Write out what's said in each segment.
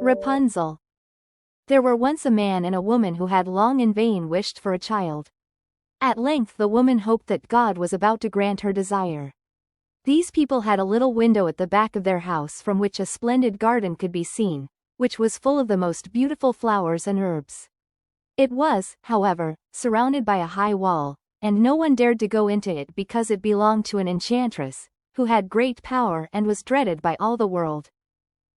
Rapunzel. There were once a man and a woman who had long in vain wished for a child. At length the woman hoped that God was about to grant her desire. These people had a little window at the back of their house from which a splendid garden could be seen, which was full of the most beautiful flowers and herbs. It was, however, surrounded by a high wall, and no one dared to go into it because it belonged to an enchantress, who had great power and was dreaded by all the world.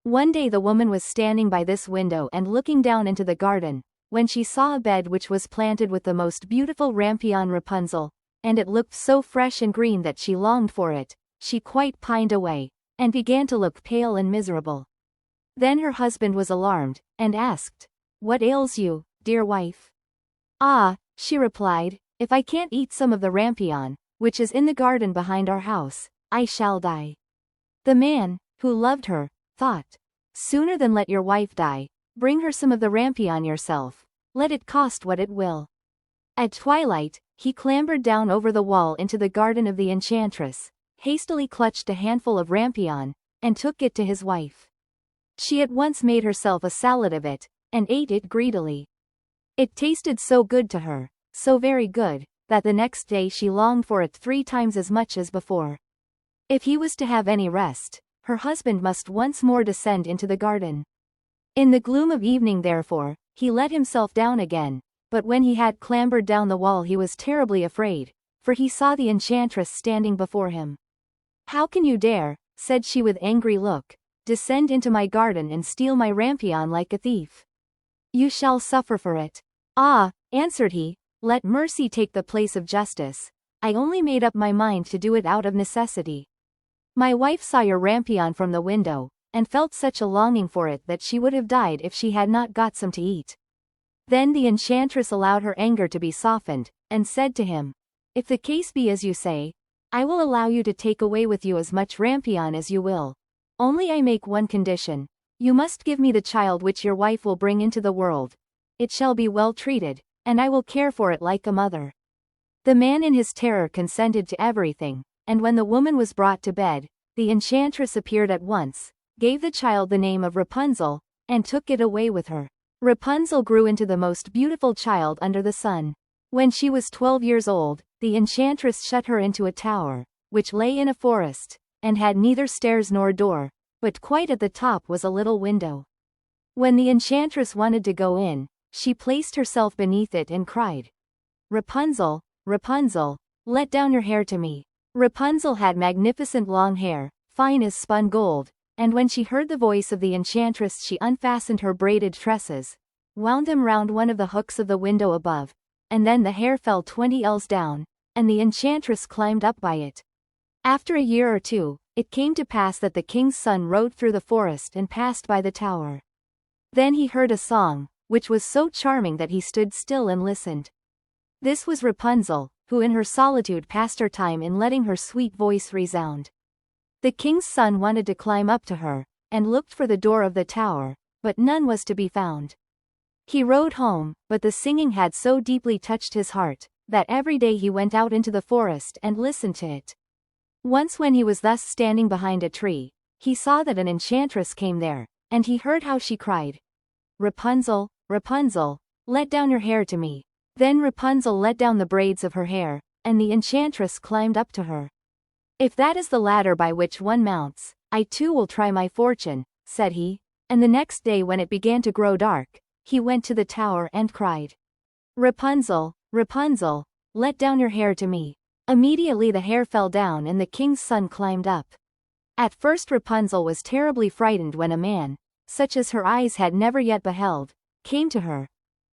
One day the woman was standing by this window and looking down into the garden, when she saw a bed which was planted with the most beautiful rampion Rapunzel, and it looked so fresh and green that she longed for it. She quite pined away, and began to look pale and miserable. Then her husband was alarmed, and asked, "What ails you, dear wife?" "Ah," she replied, "if I can't eat some of the rampion, which is in the garden behind our house, I shall die." The man, who loved her, thought, "Sooner than let your wife die, bring her some of the rampion yourself, let it cost what it will." At twilight, he clambered down over the wall into the garden of the enchantress, hastily clutched a handful of rampion, and took it to his wife. She at once made herself a salad of it, and ate it greedily. It tasted so good to her, so very good, that the next day she longed for it 3 times as much as before. If he was to have any rest, her husband must once more descend into the garden. In the gloom of evening therefore, he let himself down again, but when he had clambered down the wall he was terribly afraid, for he saw the enchantress standing before him. "How can you dare," said she with angry look, "descend into my garden and steal my rampion like a thief? You shall suffer for it." "Ah," answered he, "let mercy take the place of justice. I only made up my mind to do it out of necessity. My wife saw your rampion from the window, and felt such a longing for it that she would have died if she had not got some to eat." Then the enchantress allowed her anger to be softened, and said to him, "If the case be as you say, I will allow you to take away with you as much rampion as you will. Only I make one condition. You must give me the child which your wife will bring into the world. It shall be well treated, and I will care for it like a mother." The man in his terror consented to everything, and when the woman was brought to bed, the enchantress appeared at once, gave the child the name of Rapunzel, and took it away with her. Rapunzel grew into the most beautiful child under the sun. When she was 12 years old, the enchantress shut her into a tower, which lay in a forest, and had neither stairs nor door, but quite at the top was a little window. When the enchantress wanted to go in, she placed herself beneath it and cried, "Rapunzel, Rapunzel, let down your hair to me." Rapunzel had magnificent long hair, fine as spun gold, and when she heard the voice of the enchantress she unfastened her braided tresses, wound them round one of the hooks of the window above, and then the hair fell 20 ells down, and the enchantress climbed up by it. After a year or two, it came to pass that the king's son rode through the forest and passed by the tower. Then he heard a song, which was so charming that he stood still and listened. This was Rapunzel, who in her solitude passed her time in letting her sweet voice resound. The king's son wanted to climb up to her, and looked for the door of the tower, but none was to be found. He rode home, but the singing had so deeply touched his heart, that every day he went out into the forest and listened to it. Once when he was thus standing behind a tree, he saw that an enchantress came there, and he heard how she cried, "Rapunzel, Rapunzel, let down your hair to me." Then Rapunzel let down the braids of her hair, and the enchantress climbed up to her. "If that is the ladder by which one mounts, I too will try my fortune," said he, and the next day when it began to grow dark, he went to the tower and cried, "Rapunzel, Rapunzel, let down your hair to me." Immediately the hair fell down and the king's son climbed up. At first Rapunzel was terribly frightened when a man, such as her eyes had never yet beheld, came to her.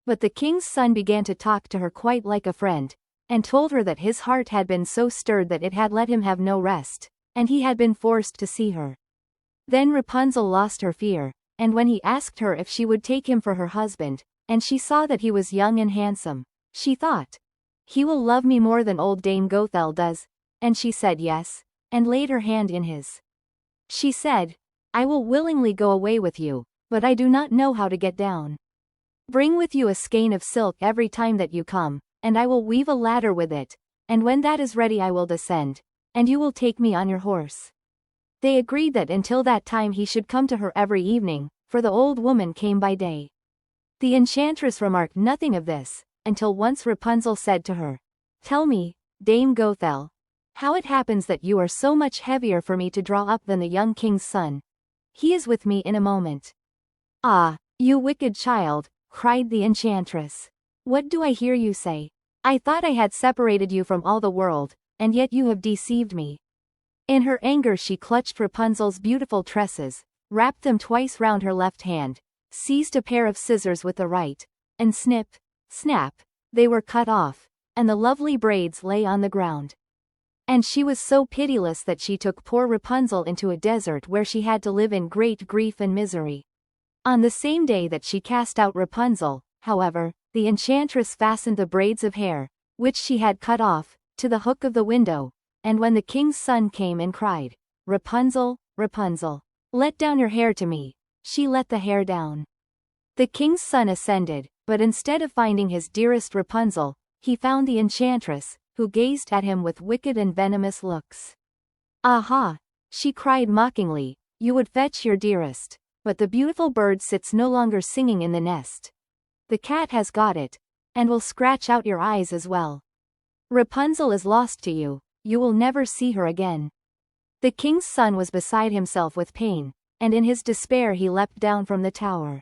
But the king's son began to talk to her quite like a friend, and told her that his heart had been so stirred that it had let him have no rest, and he had been forced to see her. Then Rapunzel lost her fear, and when he asked her if she would take him for her husband, and she saw that he was young and handsome, she thought, "He will love me more than old Dame Gothel does," and she said yes, and laid her hand in his. She said, "I will willingly go away with you, but I do not know how to get down. Bring with you a skein of silk every time that you come, and I will weave a ladder with it, and when that is ready I will descend, and you will take me on your horse." They agreed that until that time he should come to her every evening, for the old woman came by day. The enchantress remarked nothing of this, until once Rapunzel said to her, "Tell me, Dame Gothel, how it happens that you are so much heavier for me to draw up than the young king's son. He is with me in a moment." "Ah, you wicked child," cried the enchantress. "What do I hear you say? I thought I had separated you from all the world, and yet you have deceived me." In her anger she clutched Rapunzel's beautiful tresses, wrapped them twice round her left hand, seized a pair of scissors with the right, and snip, snap, they were cut off, and the lovely braids lay on the ground. And she was so pitiless that she took poor Rapunzel into a desert where she had to live in great grief and misery. On the same day that she cast out Rapunzel, however, the enchantress fastened the braids of hair, which she had cut off, to the hook of the window, and when the king's son came and cried, "Rapunzel, Rapunzel, let down your hair to me," she let the hair down. The king's son ascended, but instead of finding his dearest Rapunzel, he found the enchantress, who gazed at him with wicked and venomous looks. "Aha!" she cried mockingly, "you would fetch your dearest, but the beautiful bird sits no longer singing in the nest. The cat has got it, and will scratch out your eyes as well. Rapunzel is lost to you, you will never see her again." The king's son was beside himself with pain, and in his despair he leapt down from the tower.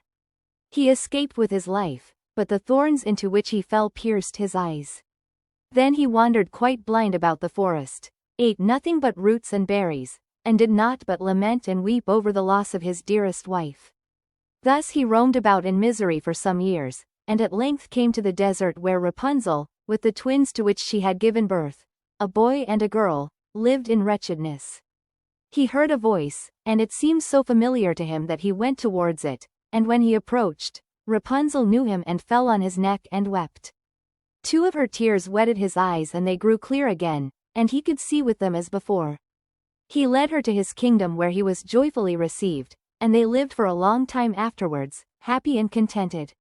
He escaped with his life, but the thorns into which he fell pierced his eyes. Then he wandered quite blind about the forest, ate nothing but roots and berries, and did not but lament and weep over the loss of his dearest wife. Thus he roamed about in misery for some years, and at length came to the desert where Rapunzel, with the twins to which she had given birth, a boy and a girl, lived in wretchedness. He heard a voice, and it seemed so familiar to him that he went towards it, and when he approached, Rapunzel knew him and fell on his neck and wept. 2 of her tears wetted his eyes and they grew clear again, and he could see with them as before. He led her to his kingdom where he was joyfully received, and they lived for a long time afterwards, happy and contented.